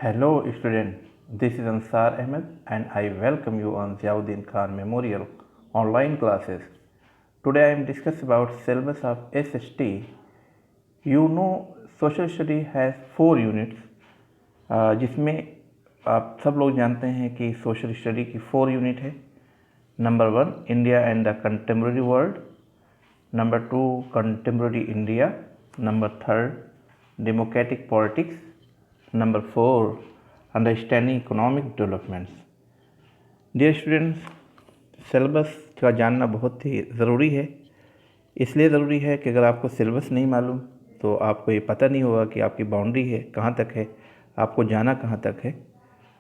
Hello student, this is Ansar Ahmed and I welcome you on Ziauddin Khan Memorial online classes. Today I am discussing about syllabus of SST. You know social study has 4 units जिसमें आप सब लोग जानते हैं कि social study की 4 unit है। Number 1 India and the contemporary world, number 2 contemporary India, number 3 democratic politics, number 4 understanding economic developments. Dear students, syllabus का जानना बहुत ही ज़रूरी है। इसलिए ज़रूरी है कि अगर आपको सिलेबस नहीं मालूम तो आपको ये पता नहीं होगा कि आपकी बाउंड्री है कहाँ तक है, आपको जाना कहाँ तक है।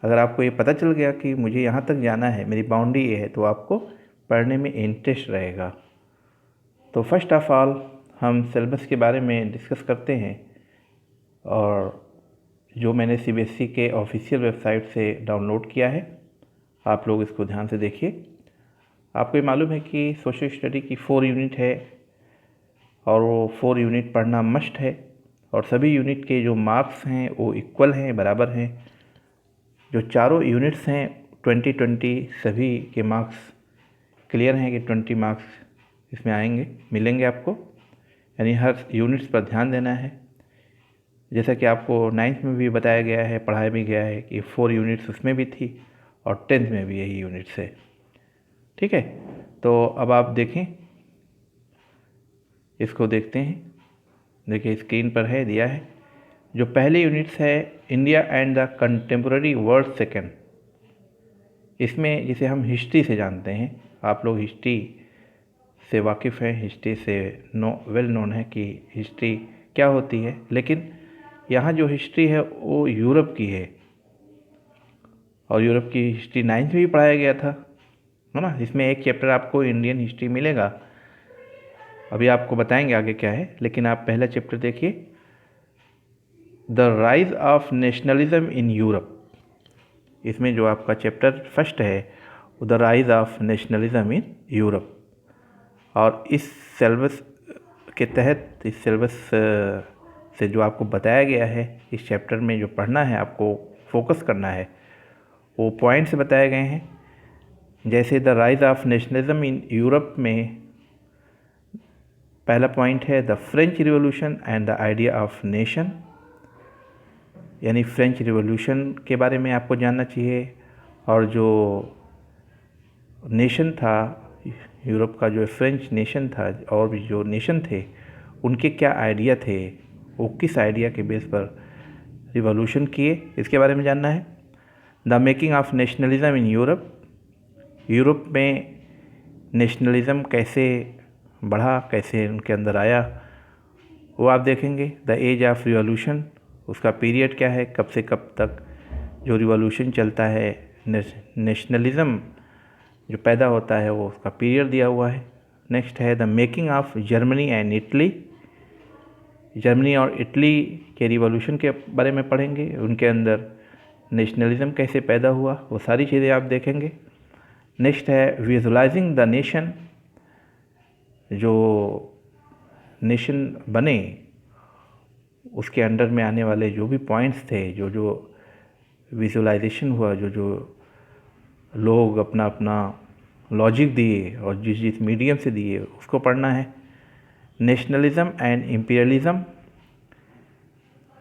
अगर आपको ये पता चल गया कि मुझे यहाँ तक जाना है, मेरी बाउंड्री ये है, तो आपको पढ़ने में इंटरेस्ट रहेगा। तो फर्स्ट ऑफ ऑल हम सिलेबस के बारे में डिस्कस करते हैं, और जो मैंने सीबीएसई के ऑफिशियल वेबसाइट से डाउनलोड किया है, आप लोग इसको ध्यान से देखिए। आपको ये मालूम है कि सोशल स्टडी की 4 यूनिट है और वो 4 यूनिट पढ़ना मस्ट है, और सभी यूनिट के जो मार्क्स हैं वो इक्वल हैं, बराबर हैं। जो चारों यूनिट्स हैं 20-20 सभी के मार्क्स क्लियर हैं कि 20 मार्क्स इसमें आएंगे, मिलेंगे आपको। यानी हर यूनिट्स पर ध्यान देना है। जैसा कि आपको 9th में भी बताया गया है, पढ़ाया भी गया है कि 4 यूनिट्स उसमें भी थी और 10th में भी यही यूनिट्स है। ठीक है, तो अब आप देखें, इसको देखते हैं। देखिए स्क्रीन पर है, दिया है। जो पहले यूनिट्स है India and the contemporary world second, इसमें जिसे हम हिस्ट्री से जानते हैं, आप लोग हिस्ट्री से वाकिफ़ हैं, हिस्ट्री से वेल नोन है कि हिस्ट्री क्या होती है। लेकिन यहाँ जो हिस्ट्री है वो यूरोप की है, और यूरोप की हिस्ट्री 9th में भी पढ़ाया गया था, है ना। इसमें एक चैप्टर आपको इंडियन हिस्ट्री मिलेगा, अभी आपको बताएंगे आगे क्या है। लेकिन आप पहला चैप्टर देखिए, the rise of nationalism in Europe. इसमें जो आपका चैप्टर फर्स्ट है वो the rise of nationalism in Europe. और इस सिलेबस के तहत, इस सिलेबस से जो आपको बताया गया है, इस चैप्टर में जो पढ़ना है, आपको फोकस करना है, वो पॉइंट्स बताए गए हैं। जैसे the rise of nationalism in Europe में पहला पॉइंट है the French revolution and the idea of nation. यानी फ्रेंच रिवॉल्यूशन के बारे में आपको जानना चाहिए, और जो नेशन था यूरोप का, जो फ्रेंच नेशन था, और भी जो नेशन थे उनके क्या आइडिया थे, वो किस आइडिया के बेस पर रिवॉल्यूशन किए, इसके बारे में जानना है। The making of nationalism in Europe, Europe में नेशनलिज्म कैसे बढ़ा, कैसे उनके अंदर आया, वो आप देखेंगे। द एज ऑफ रिवॉल्यूशन, उसका पीरियड क्या है, कब से कब तक जो रिवॉल्यूशन चलता है, नेशनलिज्म जो पैदा होता है, वो उसका पीरियड दिया हुआ है। नेक्स्ट है the making of Germany and Italy. Germany और इटली के रिवॉल्यूशन के बारे में पढ़ेंगे, उनके अंदर नेशनलिज्म कैसे पैदा हुआ, वो सारी चीज़ें आप देखेंगे। नेक्स्ट है विजुलाइजिंग द नेशन, जो नेशन बने उसके अंडर में आने वाले जो भी पॉइंट्स थे, जो जो विजुलाइजेशन हुआ, जो जो लोग अपना अपना लॉजिक दिए और जिस जिस मीडियम से दिए, उसको पढ़ना है। नेशनलिज्म एंड इम्पीरियलिज्म,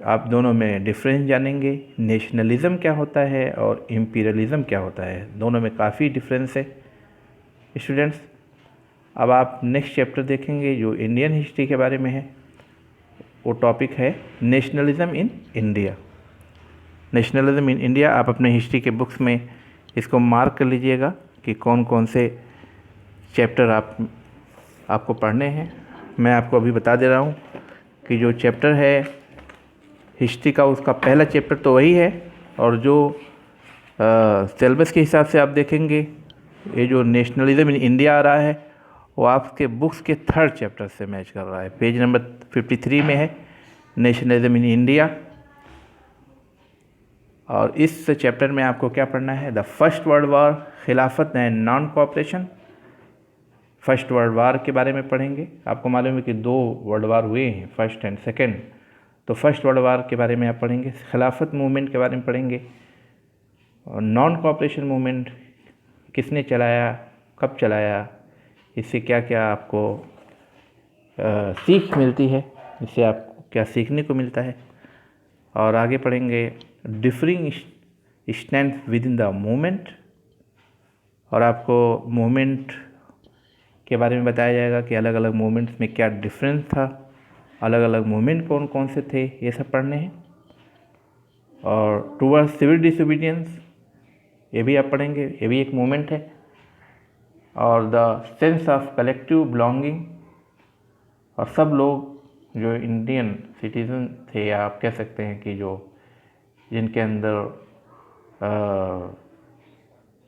आप दोनों में डिफरेंस जानेंगे। नेशनलिज्म क्या होता है और इम्पीरियलिज्म क्या होता है, दोनों में काफ़ी डिफरेंस है स्टूडेंट्स। अब आप नेक्स्ट चैप्टर देखेंगे जो इंडियन हिस्ट्री के बारे में है, वो टॉपिक है nationalism in India. Nationalism in India, आप अपने हिस्ट्री के बुक्स में इसको मार्क कर लीजिएगा कि कौन कौन से चैप्टर आपको पढ़ने हैं। मैं आपको अभी बता दे रहा हूँ कि जो चैप्टर है हिस्ट्री का, उसका पहला चैप्टर तो वही है, और जो सिलेबस के हिसाब से आप देखेंगे, ये जो नेशनलिज्म इन इंडिया आ रहा है वो आपके बुक्स के 3rd चैप्टर से मैच कर रहा है। पेज नंबर 53 में है नेशनलिज्म इन इंडिया, और इस चैप्टर में आपको क्या पढ़ना है, द फर्स्ट वर्ल्ड वॉर, खिलाफत and non cooperation. First world war के बारे में पढ़ेंगे। आपको मालूम है कि 2 वर्ल्ड वार हुए हैं, फर्स्ट एंड सेकेंड। तो फर्स्ट वर्ल्ड वार के बारे में आप पढ़ेंगे, खिलाफत मूवमेंट के बारे में पढ़ेंगे, और नॉन कोऑपरेशन मूवमेंट किसने चलाया, कब चलाया, इससे क्या क्या आपको सीख मिलती है, इससे आपको क्या सीखने को मिलता है। और आगे पढ़ेंगे differing stand with in the movement, और आपको मूवमेंट के बारे में बताया जाएगा कि अलग अलग मूवमेंट्स में क्या डिफरेंस था, अलग अलग मूवमेंट कौन कौन से थे, ये सब पढ़ने हैं। और टूवर्ड्स सिविल डिसोबीडियंस, ये भी आप पढ़ेंगे, ये भी एक मूवमेंट है। और the sense of collective belonging, और सब लोग जो इंडियन सिटीज़न थे, या आप कह सकते हैं कि जो जिनके अंदर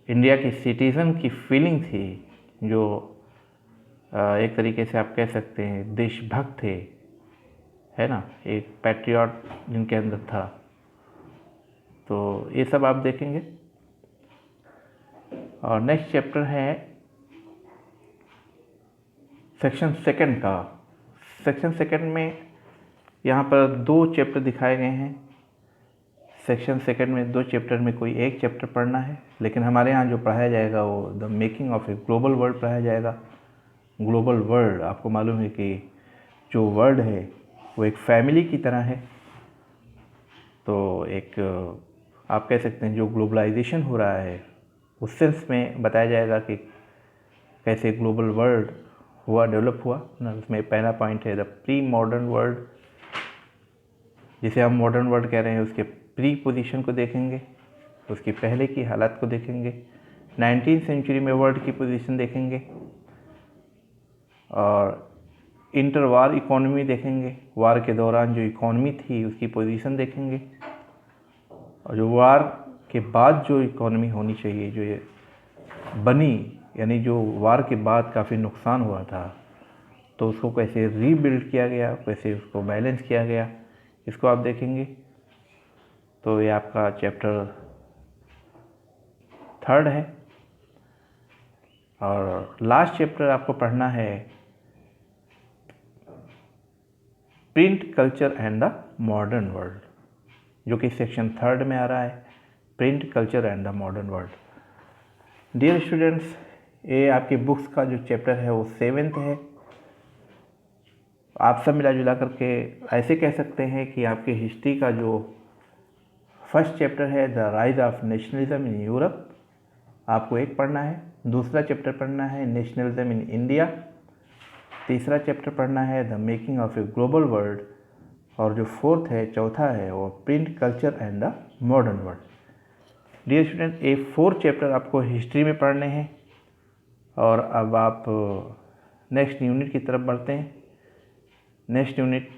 इंडिया की सिटीज़न की फीलिंग थी, जो एक तरीके से आप कह सकते हैं देशभक्त थे, है ना, एक पैट्रियट जिनके अंदर था, तो ये सब आप देखेंगे। और नेक्स्ट चैप्टर है सेक्शन सेकंड का। सेक्शन सेकंड में यहाँ पर 2 चैप्टर दिखाए गए हैं। सेक्शन सेकंड में 2 चैप्टर में कोई एक चैप्टर पढ़ना है, लेकिन हमारे यहाँ जो पढ़ाया जाएगा वो the making of a global world पढ़ाया जाएगा। ग्लोबल वर्ल्ड, आपको मालूम है कि जो वर्ल्ड है वो एक फैमिली की तरह है। तो एक आप कह सकते हैं जो ग्लोबलाइजेशन हो रहा है उस सेंस में बताया जाएगा कि कैसे ग्लोबल वर्ल्ड हुआ, डेवलप हुआ ना। उसमें पहला पॉइंट है द प्री मॉडर्न वर्ल्ड, जिसे हम मॉडर्न वर्ल्ड कह रहे हैं, उसके प्री पोजीशन को देखेंगे, उसकी पहले की हालत को देखेंगे, 19वीं सेंचुरी में वर्ल्ड की पोजीशन देखेंगे, और इंटर वार इकोनॉमी देखेंगे, वार के दौरान जो इकोनॉमी थी उसकी पोजीशन देखेंगे, और जो वार के बाद जो इकोनॉमी होनी चाहिए, जो ये बनी, यानी जो वार के बाद काफ़ी नुकसान हुआ था, तो उसको कैसे रीबिल्ड किया गया, कैसे उसको बैलेंस किया गया, इसको आप देखेंगे। तो ये आपका चैप्टर 3 है। और लास्ट चैप्टर आपको पढ़ना है print culture and the modern world, जो कि सेक्शन 3 में आ रहा है, print culture and the modern world. Dear students, ये आपकी बुक्स का जो चैप्टर है वो 7th है। आप सब मिला जुला करके ऐसे कह सकते हैं कि आपकी हिस्ट्री का जो फर्स्ट चैप्टर है the rise of nationalism in Europe, आपको एक पढ़ना है। दूसरा चैप्टर पढ़ना है नेशनलिज्म इन इंडिया। तीसरा चैप्टर पढ़ना है the making of a global world. और जो 4th है, चौथा है, वो print culture and the modern world. Dear student, ये 4 चैप्टर आपको हिस्ट्री में पढ़ने हैं। और अब आप नेक्स्ट यूनिट की तरफ बढ़ते हैं। नेक्स्ट यूनिट,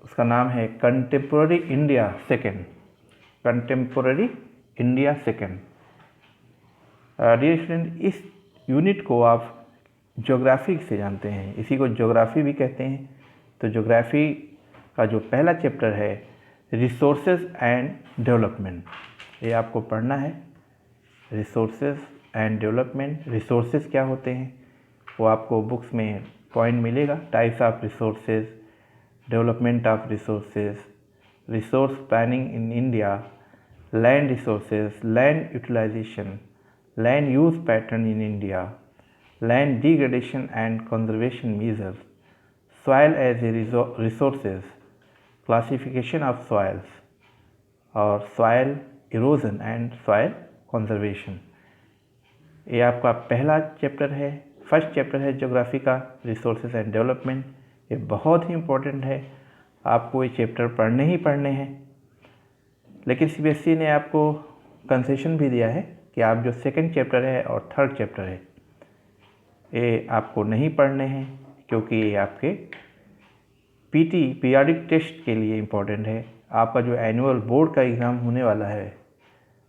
उसका नाम है contemporary India second. Contemporary India second. Dear student, इस यूनिट को आप ज्योग्राफी से जानते हैं, इसी को ज्योग्राफी भी कहते हैं। तो ज्योग्राफी का जो पहला चैप्टर है रिसोर्सेज एंड डेवलपमेंट, ये आपको पढ़ना है। रिसोर्सेज एंड डेवलपमेंट, रिसोर्सेज क्या होते हैं वो आपको बुक्स में पॉइंट मिलेगा। Types of resources, development of resources, resource planning in India, land resources, land utilization, land use pattern in India, land degradation and conservation measures, soil as a resources, classification of soils, और soil erosion and soil conservation. ये आपका पहला chapter है, first chapter है geography का, resources and development. ये बहुत ही important है, आपको ये चैप्टर पढ़ने ही पढ़ने हैं। लेकिन CBSE ने आपको कंसेशन भी दिया है कि आप जो सेकंड चैप्टर है और थर्ड चैप्टर है ये आपको नहीं पढ़ने हैं, क्योंकि ये आपके पीरियडिक टेस्ट के लिए इम्पोर्टेंट है। आपका जो एनुअल बोर्ड का एग्ज़ाम होने वाला है,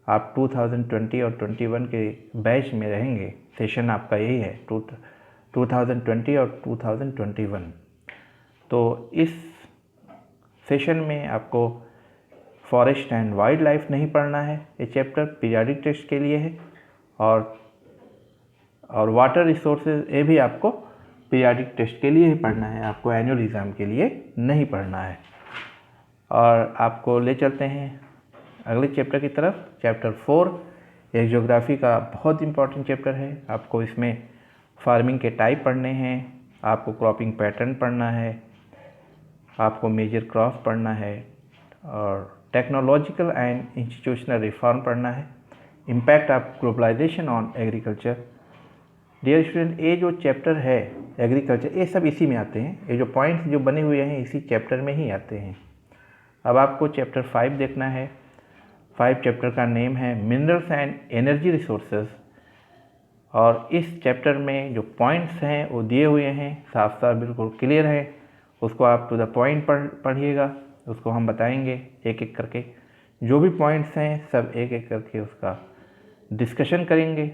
आप 2020 और 21 के बैच में रहेंगे। सेशन आपका यही है 2020 और 2021। तो इस सेशन में आपको फॉरेस्ट एंड वाइल्ड लाइफ नहीं पढ़ना है, ये चैप्टर पीरियडिक टेस्ट के लिए है। और वाटर रिसोर्सेज ये भी आपको पीरियाडिक टेस्ट के लिए ही पढ़ना है, आपको एनुअल एग्ज़ाम के लिए नहीं पढ़ना है। और आपको ले चलते हैं अगले चैप्टर की तरफ। चैप्टर 4 एक ज्योग्राफी का बहुत इंपॉर्टेंट चैप्टर है। आपको इसमें फार्मिंग के टाइप पढ़ने हैं, आपको क्रॉपिंग पैटर्न पढ़ना है, आपको मेजर क्रॉप पढ़ना है और टेक्नोलॉजिकल एंड इंस्टीट्यूशनल रिफॉर्म पढ़ना है, impact of globalisation on agriculture. Dear student, ये जो चैप्टर है एग्रीकल्चर, ये सब इसी में आते हैं। ये जो पॉइंट्स जो बने हुए हैं इसी चैप्टर में ही आते हैं। अब आपको चैप्टर 5 देखना है। 5 चैप्टर का नेम है मिनरल्स एंड एनर्जी रिसोर्सेज, और इस चैप्टर में जो पॉइंट्स हैं वो दिए हुए हैं, साफ साफ बिल्कुल क्लियर है। उसको आप टू द पॉइंट पढ़िएगा, उसको हम बताएंगे एक एक करके। जो भी पॉइंट्स हैं सब एक एक करके उसका डिस्कशन करेंगे,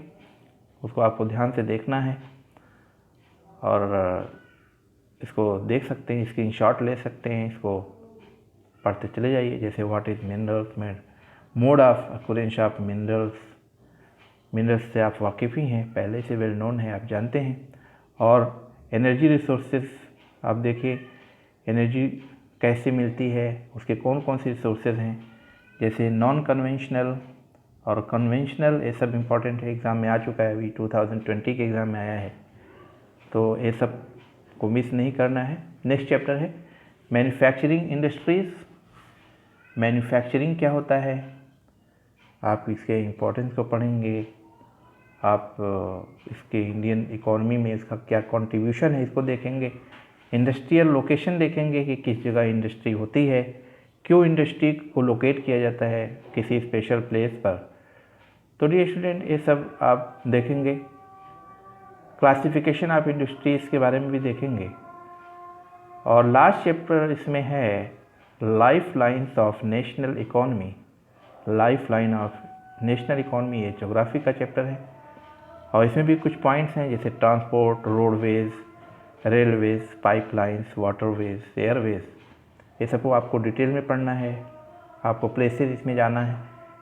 उसको आपको ध्यान से देखना है और इसको देख सकते हैं, स्क्रीनशॉट ले सकते हैं, इसको पढ़ते चले जाइए। जैसे what is minerals, mode of occurrence of minerals से आप वाकिफ़ ही हैं, पहले से वेल नोन है, आप जानते हैं। और एनर्जी रिसोर्सेज आप देखिए, एनर्जी कैसे मिलती है, उसके कौन कौन से रिसोर्सेज हैं, जैसे नॉन कन्वेंशनल और कन्वेंशनल, ये सब इम्पॉर्टेंट है, एग्ज़ाम में आ चुका है, अभी 2020 के एग्ज़ाम में आया है, तो ये सब को मिस नहीं करना है। नेक्स्ट चैप्टर है मैन्युफैक्चरिंग इंडस्ट्रीज़। मैन्युफैक्चरिंग क्या होता है, आप इसके इम्पोर्टेंस को पढ़ेंगे, आप इसके इंडियन इकोनॉमी में इसका क्या कंट्रीब्यूशन है इसको देखेंगे, इंडस्ट्रियल लोकेशन देखेंगे कि किस जगह इंडस्ट्री होती है, क्यों इंडस्ट्री को लोकेट किया जाता है किसी स्पेशल प्लेस पर। तो डियर स्टूडेंट, ये सब आप देखेंगे। क्लासिफिकेशन ऑफ इंडस्ट्रीज़ के बारे में भी देखेंगे। और लास्ट चैप्टर इसमें है life lines of national economy. Life line of national economy ये ज्योग्राफी का चैप्टर है, और इसमें भी कुछ पॉइंट्स हैं जैसे transport, roadways, Railways, pipelines, waterways, Airways, ये सब को आपको डिटेल में पढ़ना है। आपको प्लेसेस इसमें जाना है,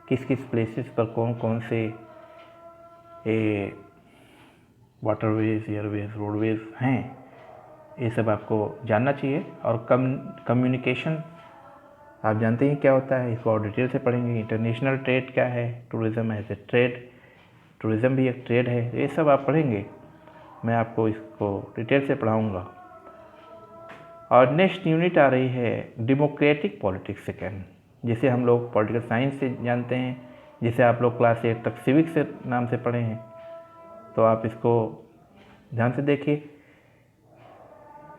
किस किस प्लेसेस पर कौन कौन से ये वाटरवेज़, एयरवेज़, रोडवेज़ हैं, ये सब आपको जानना चाहिए। और कम्युनिकेशन आप जानते हैं क्या होता है, इसको और डिटेल से पढ़ेंगे। इंटरनेशनल ट्रेड क्या है, tourism as a trade, tourism भी एक ट्रेड है, ये सब आप पढ़ेंगे। मैं आपको इसको डिटेल से पढ़ाऊँगा। और नेक्स्ट यूनिट आ रही है डेमोक्रेटिक पॉलिटिक्स सेकेंड, जिसे हम लोग पॉलिटिकल साइंस से जानते हैं, जिसे आप लोग क्लास 8 तक सिविक्स से नाम से पढ़े हैं। तो आप इसको ध्यान से देखिए।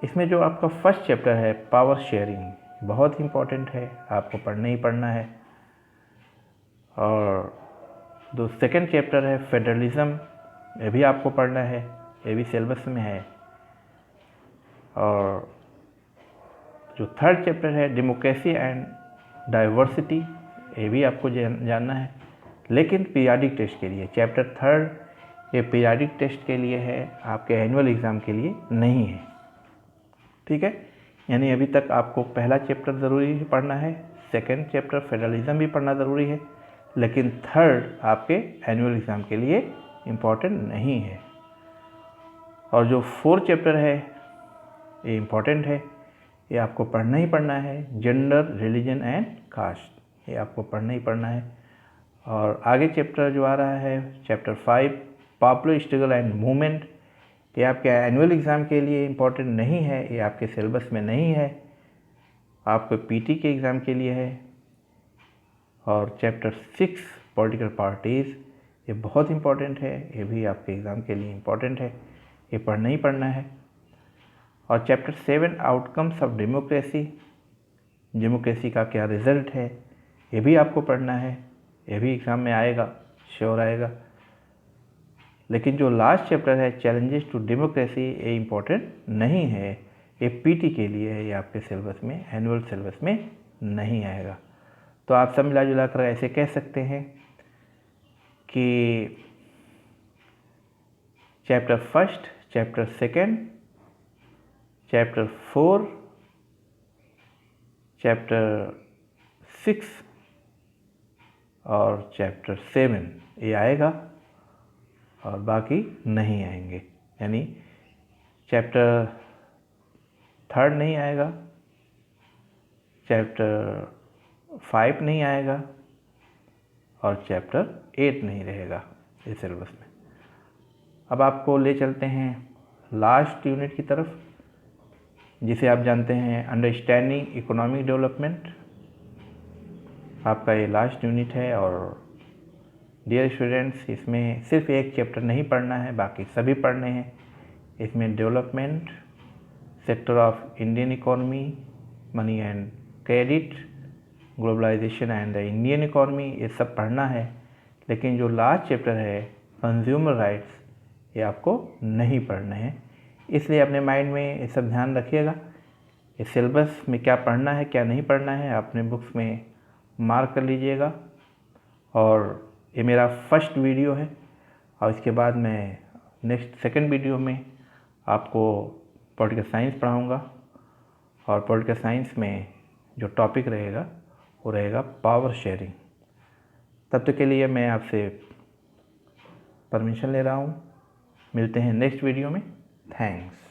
इसमें जो आपका फर्स्ट चैप्टर है पावर शेयरिंग, बहुत इंपॉर्टेंट है, आपको पढ़ना ही पढ़ना है। और जो सेकंड चैप्टर है फेडरलिज्म, ये भी आपको पढ़ना है, ये भी सिलेबस में है। और जो थर्ड चैप्टर है डेमोक्रेसी एंड डाइवर्सिटी, ये भी आपको जानना है, लेकिन पीरियाडिक टेस्ट के लिए। चैप्टर थर्ड ये पीरियाडिक टेस्ट के लिए है, आपके एनुअल एग्ज़ाम के लिए नहीं है। ठीक है, यानी अभी तक आपको पहला चैप्टर ज़रूरी पढ़ना है, सेकंड चैप्टर फेडरलिज्म भी पढ़ना ज़रूरी है, लेकिन थर्ड आपके एनुअल एग्ज़ाम के लिए इम्पॉर्टेंट नहीं है। और जो फोर्थ चैप्टर है ये इम्पॉर्टेंट है, ये आपको पढ़ना ही पढ़ना है, जेंडर, रिलीजन एंड कास्ट, ये आपको पढ़ना ही पढ़ना है। और आगे चैप्टर जो आ रहा है chapter 5 popular struggle and movement, ये आपके एनुअल एग्ज़ाम के लिए इम्पॉर्टेंट नहीं है, ये आपके सिलेबस में नहीं है, आपको पीटी के एग्ज़ाम के लिए है। और चैप्टर 6 पॉलिटिकल पार्टीज़, ये बहुत इम्पॉर्टेंट है, ये भी आपके एग्ज़ाम के लिए इम्पॉर्टेंट है, ये पढ़ना ही पढ़ना है। और chapter 7 outcomes of democracy, democracy का क्या रिज़ल्ट है, ये भी आपको पढ़ना है, ये भी एग्ज़ाम में आएगा, श्योर आएगा। लेकिन जो लास्ट चैप्टर है चैलेंजेस टू डेमोक्रेसी, ये इम्पॉर्टेंट नहीं है, ये पीटी के लिए है, ये आपके सिलेबस में, एनुअल सिलेबस में नहीं आएगा। तो आप सब मिला जुला कर ऐसे कह सकते हैं कि chapter first, chapter second, chapter 4, chapter 6 और चैप्टर 7 ये आएगा और बाकी नहीं आएंगे। यानी चैप्टर 3 नहीं आएगा, चैप्टर 5 नहीं आएगा और चैप्टर 8 नहीं रहेगा इस सिलेबस में। अब आपको ले चलते हैं लास्ट यूनिट की तरफ, जिसे आप जानते हैं अंडरस्टैंडिंग इकोनॉमिक डेवलपमेंट। आपका ये लास्ट यूनिट है और डियर स्टूडेंट्स, इसमें सिर्फ एक चैप्टर नहीं पढ़ना है, बाकी सभी पढ़ने हैं। इसमें development, sector of Indian economy, money and credit, globalisation and the Indian economy, ये सब पढ़ना है। लेकिन जो लास्ट चैप्टर है कंज्यूमर राइट्स, ये आपको नहीं पढ़ना है। इसलिए अपने माइंड में ये सब ध्यान रखिएगा। इस सिलेबस में क्या पढ़ना है क्या नहीं पढ़ना है अपने बुक्स में मार्क कर लीजिएगा। और ये मेरा फर्स्ट वीडियो है और इसके बाद मैं सेकंड वीडियो में आपको पॉलिटिकल साइंस पढ़ाऊँगा। और पॉलिटिकल साइंस में जो टॉपिक रहेगा वो रहेगा पावर शेयरिंग। तब तक के लिए मैं आपसे परमिशन ले रहा हूँ। मिलते हैं नेक्स्ट वीडियो में। थैंक्स।